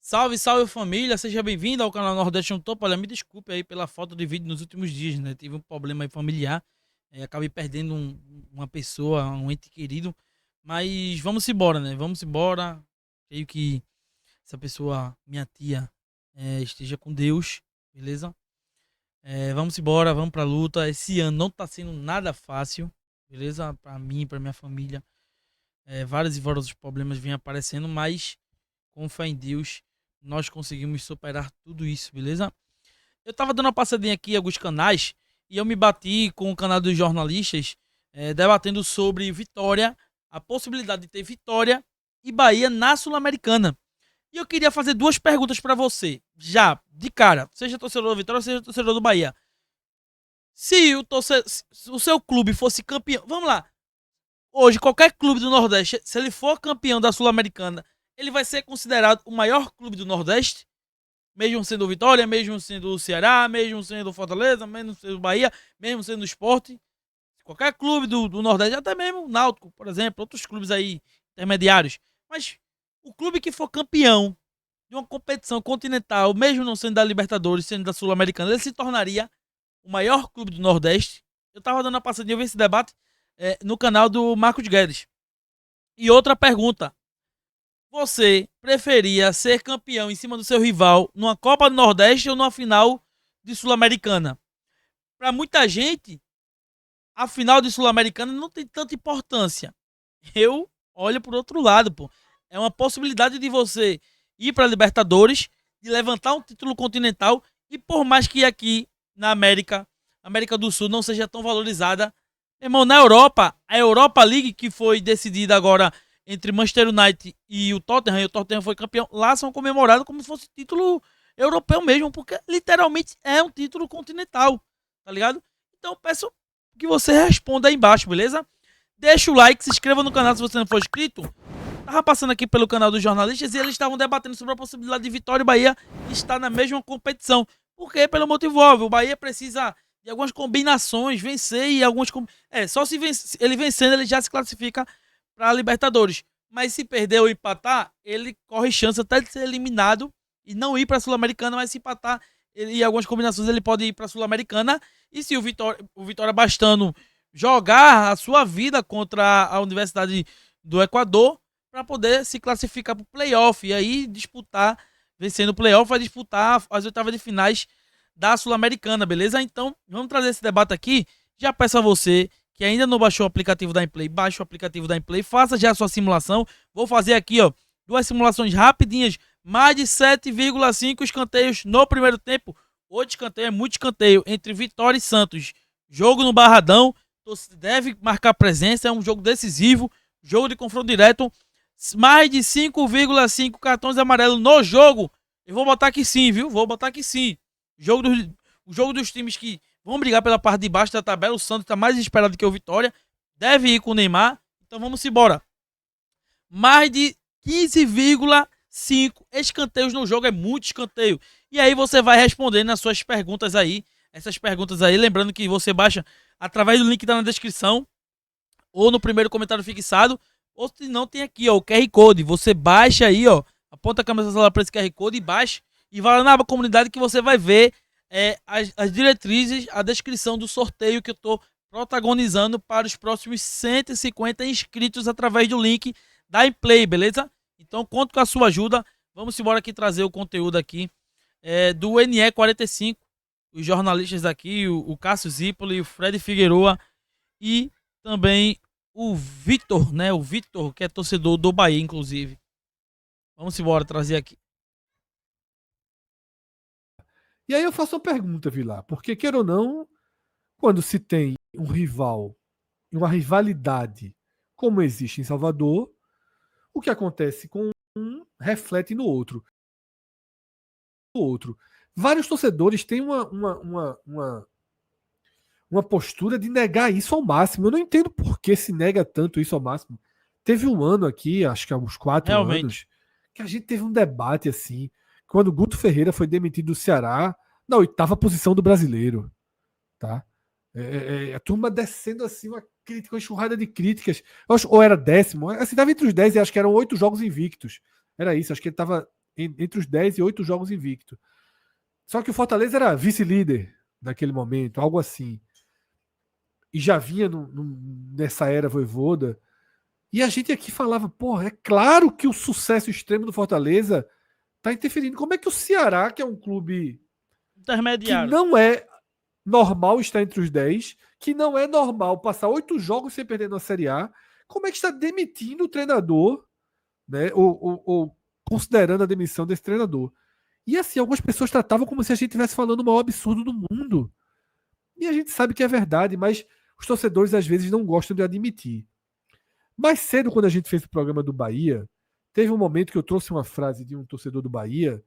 Salve, salve família, seja bem-vindo ao canal Nordeste no Topo. Olha, me desculpe aí pela falta de vídeo nos últimos dias, né? Tive um problema aí familiar, acabei perdendo uma pessoa, um ente querido, mas vamos embora, né? Vamos embora. Creio que essa pessoa, minha tia, esteja com Deus, beleza? Vamos embora, vamos pra luta. Esse ano não tá sendo nada fácil, beleza? Pra mim, pra minha família, vários e vários problemas vêm aparecendo, mas com fé em Deus, nós conseguimos superar tudo isso, beleza? Eu tava dando uma passadinha aqui em alguns canais e eu me bati com o canal dos jornalistas, debatendo sobre Vitória, a possibilidade de ter Vitória e Bahia na Sul-Americana. E eu queria fazer duas perguntas para você, já, de cara, seja torcedor do Vitória, seja torcedor do Bahia. Se o seu clube fosse campeão, vamos lá, hoje qualquer clube do Nordeste, se ele for campeão da Sul-Americana, ele vai ser considerado o maior clube do Nordeste, mesmo sendo o Vitória, mesmo sendo o Ceará, mesmo sendo o Fortaleza, mesmo sendo o Bahia, mesmo sendo o Sport. Qualquer clube do Nordeste, até mesmo o Náutico, por exemplo, outros clubes aí intermediários. Mas o clube que for campeão de uma competição continental, mesmo não sendo da Libertadores, sendo da Sul-Americana, ele se tornaria o maior clube do Nordeste. Eu tava dando uma passadinha, eu vi esse debate no canal do Marcos Guedes. E outra pergunta: você preferia ser campeão em cima do seu rival numa Copa do Nordeste ou numa final de Sul-Americana? Para muita gente, a final de Sul-Americana não tem tanta importância. Eu olho por outro lado, pô. É uma possibilidade de você ir para Libertadores, de levantar um título continental e por mais que aqui na América do Sul não seja tão valorizada, irmão, na Europa, a Europa League que foi decidida agora entre Manchester United e o Tottenham foi campeão, lá são comemorados como se fosse título europeu mesmo, porque literalmente é um título continental, tá ligado? Então peço que você responda aí embaixo, beleza? Deixa o like, se inscreva no canal se você não for inscrito. Tava passando aqui pelo canal dos jornalistas e eles estavam debatendo sobre a possibilidade de Vitória e Bahia estar na mesma competição. Por quê? Pelo motivo óbvio. O Bahia precisa de algumas combinações, vencer e algumas. Só se ele vencendo, ele já se classifica para a Libertadores. Mas se perder ou empatar, ele corre chance até de ser eliminado e não ir para a Sul-Americana, mas se empatar e algumas combinações ele pode ir para a Sul-Americana. E se o Vitória bastando jogar a sua vida contra a Universidade do Equador para poder se classificar para o playoff e aí disputar, vencendo o playoff, vai disputar as oitavas de finais da Sul-Americana, beleza? Então, vamos trazer esse debate aqui. Já peço a você que ainda não baixou o aplicativo da Implay, baixe o aplicativo da Implay, faça já a sua simulação. Vou fazer aqui, ó, duas simulações rapidinhas, mais de 7,5 escanteios no primeiro tempo. 8 escanteios é muito escanteio entre Vitória e Santos. Jogo no Barradão, deve marcar presença, é um jogo decisivo, jogo de confronto direto. Mais de 5,5 cartões amarelos no jogo. Eu vou botar aqui sim, viu? Vou botar aqui sim. O jogo dos times que vão brigar pela parte de baixo da tabela. O Santos está mais esperado que o Vitória. Deve ir com o Neymar. Então vamos embora. Mais de 15,5 escanteios no jogo. É muito escanteio. E aí você vai respondendo as suas perguntas aí. Essas perguntas aí. Lembrando que você baixa através do link que está na descrição. Ou no primeiro comentário fixado. Ou se não, tem aqui, ó, o QR Code. Você baixa aí, ó. Aponta a câmera do celular para esse QR Code e baixa. E vai lá na aba comunidade que você vai ver as diretrizes, a descrição do sorteio que eu tô protagonizando para os próximos 150 inscritos através do link da Implay, beleza? Então conto com a sua ajuda. Vamos embora aqui trazer o conteúdo aqui do NE45. Os jornalistas aqui, o Cássio Zipoli, o Fred Figueroa e também o Vitor, né? O Vitor, que é torcedor do Bahia, inclusive. Vamos embora trazer aqui. E aí eu faço uma pergunta, Vilar, porque queira ou não, quando se tem um rival e uma rivalidade como existe em Salvador, o que acontece com um reflete no outro. Vários torcedores têm uma postura de negar isso ao máximo. Eu não entendo por que se nega tanto isso ao máximo. Teve um ano aqui, acho que há uns 4 anos, Realmente. que a gente teve um debate assim, quando o Guto Ferreira foi demitido do Ceará na oitava posição do brasileiro. Tá? A turma descendo assim, uma crítica, uma enxurrada de críticas. Ou era décimo, assim, estava entre os 10 e acho que eram 8 jogos invictos. Era isso, acho que ele estava entre os 10 e 8 jogos invicto. Só que o Fortaleza era vice-líder naquele momento, algo assim. E já vinha nessa era Vojvoda. E a gente aqui falava, porra, é claro que o sucesso extremo do Fortaleza tá interferindo. Como é que o Ceará, que é um clube que Intermediário. não é normal estar entre os 10, que não é normal passar 8 jogos sem perder na Série A, como é que está demitindo o treinador, né? Ou considerando a demissão desse treinador? E assim, algumas pessoas tratavam como se a gente estivesse falando o maior absurdo do mundo. E a gente sabe que é verdade, mas os torcedores às vezes não gostam de admitir. Mais cedo, quando a gente fez o programa do Bahia, teve um momento que eu trouxe uma frase de um torcedor do Bahia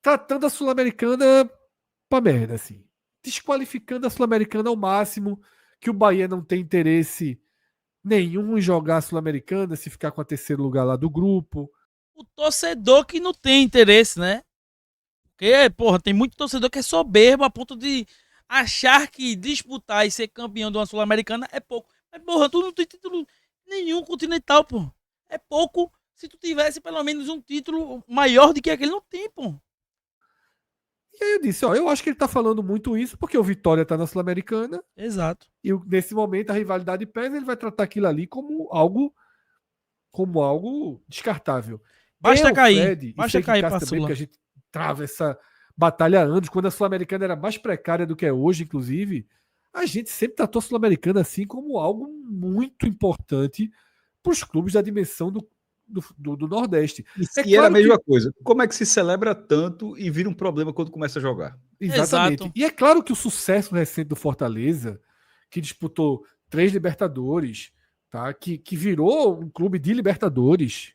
tratando a Sul-Americana pra merda, assim. Desqualificando a Sul-Americana ao máximo, que o Bahia não tem interesse nenhum em jogar a Sul-Americana, se ficar com a terceiro lugar lá do grupo. O torcedor que não tem interesse, né? Porque, porra, tem muito torcedor que é soberbo a ponto de achar que disputar e ser campeão de uma Sul-Americana é pouco. Mas, porra, tu não tem título nenhum continental, pô. É pouco se tu tivesse pelo menos um título maior do que aquele. Não tem, pô. E aí eu disse, ó, eu acho que ele tá falando muito isso porque o Vitória tá na Sul-Americana Exato. e nesse momento a rivalidade pesa, ele vai tratar aquilo ali como algo descartável. Basta Eu, cair. Fred, e Basta sei que cair Cássio pra também, porque Sula. a gente trava essa batalha há anos, quando a Sul-Americana era mais precária do que é hoje, inclusive, a gente sempre tratou a Sul-Americana assim como algo muito importante para os clubes da dimensão do Nordeste. É E era a claro que. mesma coisa. Como é que se celebra tanto e vira um problema quando começa a jogar? Exatamente. Exato. E é claro que o sucesso recente do Fortaleza, que disputou 3 Libertadores, tá? Que virou um clube de Libertadores.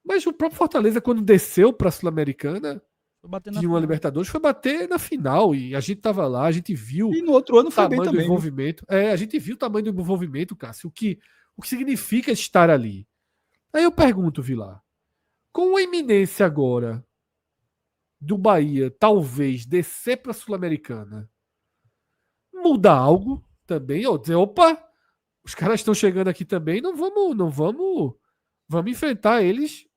Mas o próprio Fortaleza, quando desceu para a Sul-Americana, Tô batendo na de uma final. Libertadores, foi bater na final. E a gente estava lá, a gente viu E no outro ano o foi bem tamanho do também, viu? envolvimento. A gente viu o tamanho do envolvimento, Cássio, o que significa estar ali. Aí eu pergunto, Vilar, com a iminência agora do Bahia talvez descer para a Sul-Americana, muda algo também? Ou dizer, opa, os caras estão chegando aqui também, vamos enfrentar eles.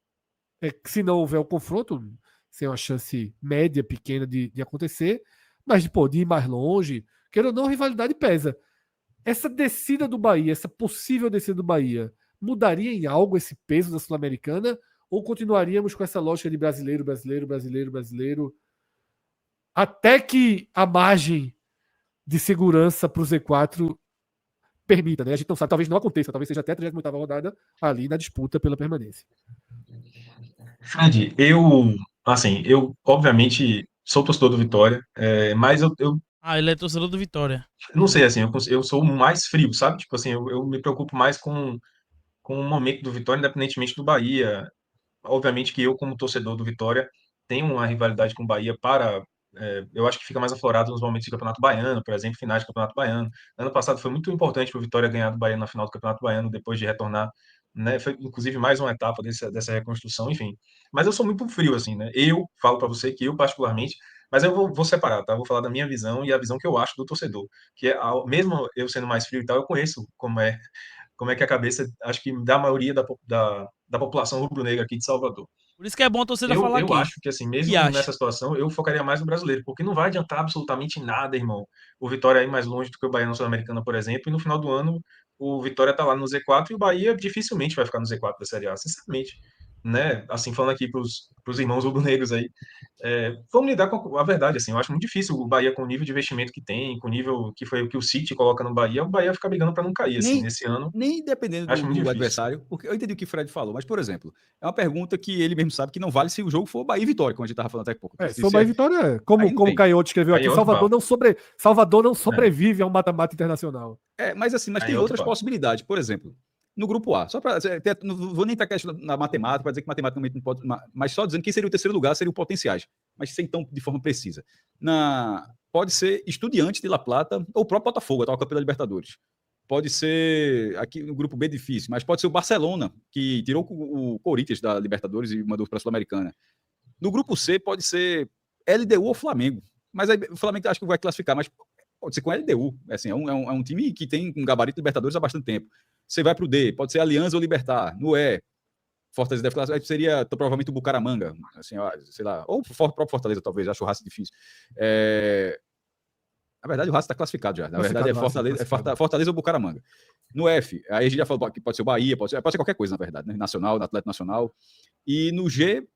Se não houver o confronto, sem uma chance média, pequena de acontecer, mas pô, de ir mais longe, queira ou não, a rivalidade pesa. Essa descida do Bahia, essa possível descida do Bahia, mudaria em algo esse peso da Sul-Americana? Ou continuaríamos com essa lógica de brasileiro, brasileiro, brasileiro, brasileiro, até que a margem de segurança para o Z4 permita, né? A gente não sabe, talvez não aconteça, talvez seja até a 38ª rodada ali na disputa pela permanência. Fred, eu obviamente sou torcedor do Vitória, mas eu Ah, ele é torcedor do Vitória. não sei, assim, eu sou mais frio, sabe? Tipo assim, eu me preocupo mais com o momento do Vitória, independentemente do Bahia. Obviamente que eu, como torcedor do Vitória, tenho uma rivalidade com o Bahia eu acho que fica mais aflorado nos momentos do Campeonato Baiano, por exemplo, finais do Campeonato Baiano. Ano passado foi muito importante para o Vitória ganhar do Bahia na final do Campeonato Baiano, depois de retornar, né? Foi inclusive mais uma etapa dessa reconstrução, enfim. Mas eu sou muito frio, assim, né? Eu falo para você que eu, particularmente, mas eu vou separar, tá? Vou falar da minha visão e a visão que eu acho do torcedor. Que é, mesmo eu sendo mais frio e tal, eu conheço como é que é a cabeça, acho que da maioria da população rubro-negra aqui de Salvador. Por isso que é bom a torcida Eu, falar eu aqui. acho que, assim, Que mesmo acha. nessa situação, eu focaria mais no brasileiro, porque não vai adiantar absolutamente nada, irmão. O Vitória ir mais longe do que o Bahia na Sul-Americana, por exemplo, e no final do ano o Vitória tá lá no Z4 e o Bahia dificilmente vai ficar no Z4 da Série A, sinceramente. Né? Assim, falando aqui pros irmãos rubro-negros aí, vamos lidar com a verdade, assim, eu acho muito difícil o Bahia com o nível de investimento que tem, com o nível que foi o que o City coloca no Bahia, o Bahia ficar brigando para não cair, assim, Nem, nesse ano, nem dependendo acho muito do difícil. adversário, porque eu entendi o que o Fred falou, mas, por exemplo, é uma pergunta que ele mesmo sabe que não vale se o jogo for Bahia e Vitória, como a gente estava falando até há pouco. Sou Bahia e Vitória, como o Caioto escreveu Aí aqui, é outro papo. Salvador não sobrevive a um mata-mata internacional. Mas assim, mas Aí tem é outro outras papo. possibilidades. Por exemplo, no grupo A, só para não vou nem entrar na matemática, para dizer que matematicamente não pode, mas só dizendo que seria o terceiro lugar, seriam potenciais, mas sem tão de forma precisa. Pode ser Estudiantes de La Plata ou o próprio Botafogo, atual campeão da Libertadores. Pode ser, aqui no grupo B difícil, mas pode ser o Barcelona, que tirou o Corinthians da Libertadores e mandou para a Sul-Americana. No grupo C pode ser LDU ou Flamengo, mas aí o Flamengo acho que vai classificar, mas pode ser com LDU, assim, é um time que tem um gabarito de Libertadores há bastante tempo. Você vai para o D, pode ser Aliança ou Libertad. No E, Fortaleza deve classificar, seria provavelmente o Bucaramanga, assim, sei lá, ou o próprio Fortaleza, talvez, acho o Racing difícil. Na verdade, o Racing está classificado já. Na verdade, Fortaleza ou Bucaramanga. No F, aí a gente já falou que pode ser o Bahia, pode ser qualquer coisa, na verdade, né? Nacional, Atlético Nacional. E no G,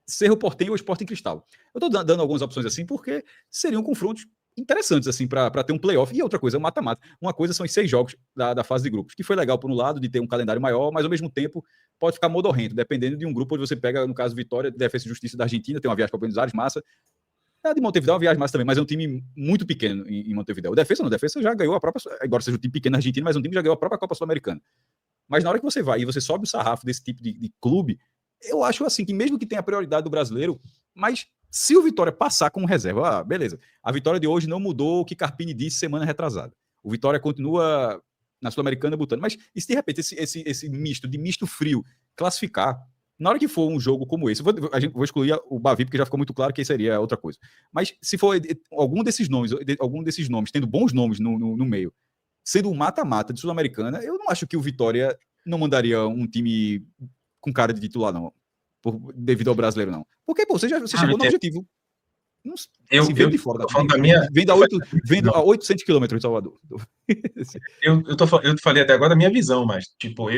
Cerro Porteño ou Sporting Cristal. Eu estou dando algumas opções assim, porque seriam confrontos interessantes, assim, para ter um playoff. E outra coisa, um mata-mata. Uma coisa são os 6 jogos da fase de grupos, que foi legal, por um lado, de ter um calendário maior, mas ao mesmo tempo pode ficar modorrento, dependendo de um grupo onde você pega, no caso, Vitória, Defensa e Justiça da Argentina, tem uma viagem para Buenos Aires, massa. A de Montevidéu é uma viagem massa também, mas é um time muito pequeno em Montevidéu. O Defensa já ganhou a própria, agora seja um time pequeno na Argentina, mas um time já ganhou a própria Copa Sul-Americana. Mas na hora que você vai e você sobe o sarrafo desse tipo de clube, eu acho assim, que mesmo que tenha a prioridade do brasileiro, mas se o Vitória passar como reserva, beleza. A vitória de hoje não mudou o que Carpini disse semana retrasada. O Vitória continua na Sul-Americana botando. Mas e se de repente esse misto frio classificar, na hora que for um jogo como esse, vou excluir o Bavi, porque já ficou muito claro que seria outra coisa. Mas se for algum desses nomes, tendo bons nomes no meio, sendo um mata-mata de Sul-Americana, eu não acho que o Vitória não mandaria um time com cara de titular, não. Devido ao brasileiro, não. Porque, pô, você chegou no objetivo. Não, assim, vendo de fora. Vendo a 800 quilômetros de Salvador. Eu falei até agora da minha visão, mas, tipo,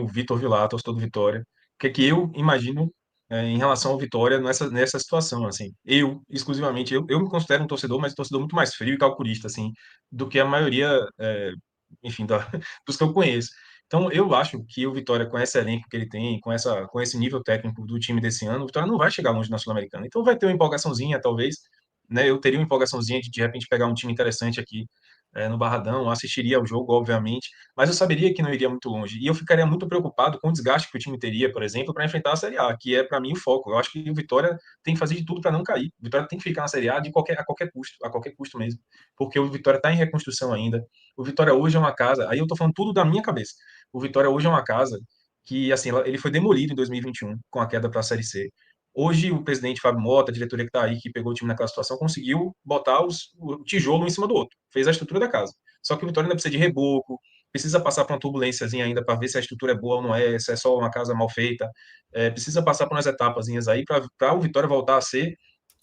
Vitor Vilar, torcedor do Vitória, o que é que eu imagino em relação ao Vitória nessa situação, assim. Exclusivamente, eu me considero um torcedor, mas um torcedor muito mais frio e calculista, assim, do que a maioria, enfim, dos que eu conheço. Então, eu acho que o Vitória, com esse elenco que ele tem, com esse nível técnico do time desse ano, o Vitória não vai chegar longe na Sul-Americana. Então, vai ter uma empolgaçãozinha, talvez, né? Eu teria uma empolgaçãozinha de repente, pegar um time interessante aqui no Barradão, assistiria ao jogo, obviamente, mas eu saberia que não iria muito longe. E eu ficaria muito preocupado com o desgaste que o time teria, por exemplo, para enfrentar a Série A, que é, para mim, o foco. Eu acho que o Vitória tem que fazer de tudo para não cair. O Vitória tem que ficar na Série A a qualquer custo mesmo, porque o Vitória está em reconstrução ainda. O Vitória hoje é uma casa, aí eu estou falando tudo da minha cabeça. O Vitória hoje é uma casa que, assim, ele foi demolido em 2021 com a queda para a Série C. Hoje, o presidente Fábio Mota, a diretoria que está aí, que pegou o time naquela situação, conseguiu botar o tijolo em cima do outro. Fez a estrutura da casa. Só que o Vitória ainda precisa de reboco, precisa passar por uma turbulênciazinha ainda para ver se a estrutura é boa ou não é, se é só uma casa mal feita. Precisa passar por umas etapazinhas aí para o Vitória voltar a ser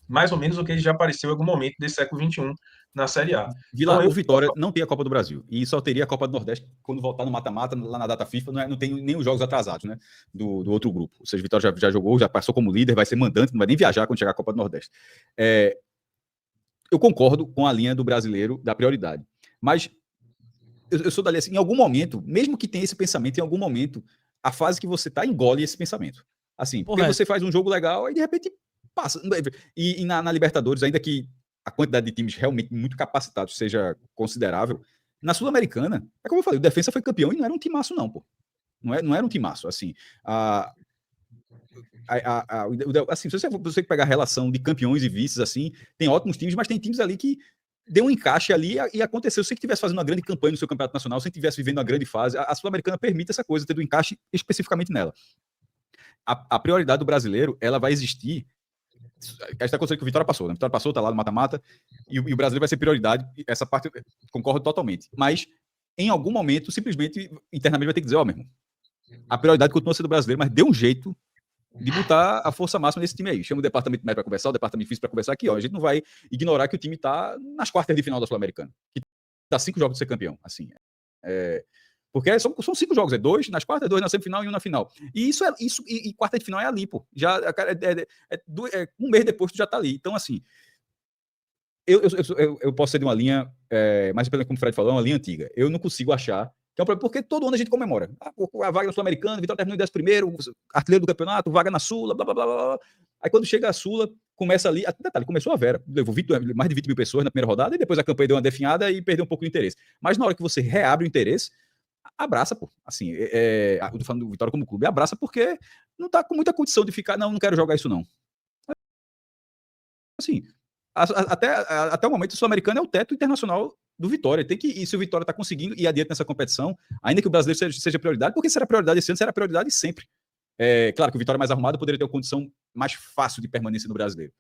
mais ou menos o que ele já apareceu em algum momento desse século XXI na Série A. Então, o Vitória não tem a Copa do Brasil. E só teria a Copa do Nordeste quando voltar no mata-mata, lá na data FIFA, não tem nem os jogos atrasados, né? Do outro grupo. Ou seja, o Vitória já jogou, já passou como líder, vai ser mandante, não vai nem viajar quando chegar a Copa do Nordeste. Eu concordo com a linha do brasileiro da prioridade. Mas eu sou dali assim, em algum momento, mesmo que tenha esse pensamento, em algum momento, a fase que você tá engole esse pensamento. Assim, porque você faz um jogo legal e de repente passa. E na Libertadores, ainda que a quantidade de times realmente muito capacitados seja considerável, na Sul-Americana, é como eu falei, o Defensa foi campeão e não era um timaço, não, pô. Não era um timaço, assim. Assim, se você pegar a relação de campeões e vices, assim, tem ótimos times, mas tem times ali que deu um encaixe ali e aconteceu. Se você estivesse fazendo uma grande campanha no seu campeonato nacional, se você estivesse vivendo uma grande fase, a Sul-Americana permite essa coisa, ter um encaixe especificamente nela. A prioridade do brasileiro, ela vai existir. Está acontecendo que o Vitória passou, né? O Vitória passou, tá lá no mata-mata, e o brasileiro vai ser prioridade. Essa parte eu concordo totalmente. Mas, em algum momento, simplesmente, internamente vai ter que dizer, meu irmão, a prioridade continua sendo o brasileiro, mas dê um jeito de botar a força máxima nesse time aí. Chama o departamento médico para conversar, o departamento físico para conversar aqui, ó. A gente não vai ignorar que o time está nas quartas de final da Sul-Americana. Que tá 5 jogos de ser campeão, assim. Porque são 5 jogos, 2 nas quartas, 2 na semifinal e 1 na final. E e quarta de final é ali, pô. Já, um mês depois tu já tá ali. Então, assim, eu posso ser de uma linha, mas como o Fred falou, é uma linha antiga. Eu não consigo achar que é um problema, porque todo ano a gente comemora. A vaga na Sul-Americana, Vitória terminou em 11º, artilheiro do campeonato, vaga na Sula, blá, blá, blá, blá. Aí quando chega a Sula, começa ali, detalhe, começou a Vera, levou mais de 20 mil pessoas na primeira rodada, e depois a campanha deu uma definhada e perdeu um pouco de interesse. Mas na hora que você reabre o interesse, abraça, pô. Assim, eu tô falando do Vitória como clube, abraça porque não tá com muita condição de ficar, não quero jogar isso, não. Assim, até o momento, o Sul-Americano é o teto internacional do Vitória. E se o Vitória tá conseguindo ir adiante nessa competição, ainda que o brasileiro seja prioridade, porque será prioridade esse ano, será prioridade sempre. Claro que o Vitória mais arrumado poderia ter uma condição mais fácil de permanência no brasileiro.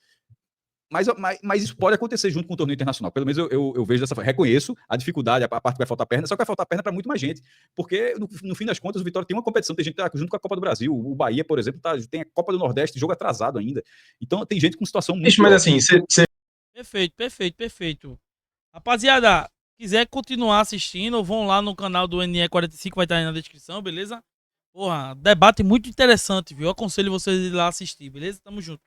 Mas isso pode acontecer junto com o torneio internacional. Pelo menos eu vejo dessa forma. Reconheço a dificuldade, a parte que vai faltar perna, só que vai faltar perna para muito mais gente. Porque, no fim das contas, o Vitória tem uma competição. Tem gente que tá junto com a Copa do Brasil. O Bahia, por exemplo, tem a Copa do Nordeste, jogo atrasado ainda. Então, tem gente com situação muito. Bicho, mas assim, você Perfeito. Rapaziada, quiser continuar assistindo, vão lá no canal do NE45, vai estar aí na descrição, beleza? Porra, debate muito interessante, viu? Eu aconselho vocês a ir lá assistir, beleza? Tamo junto.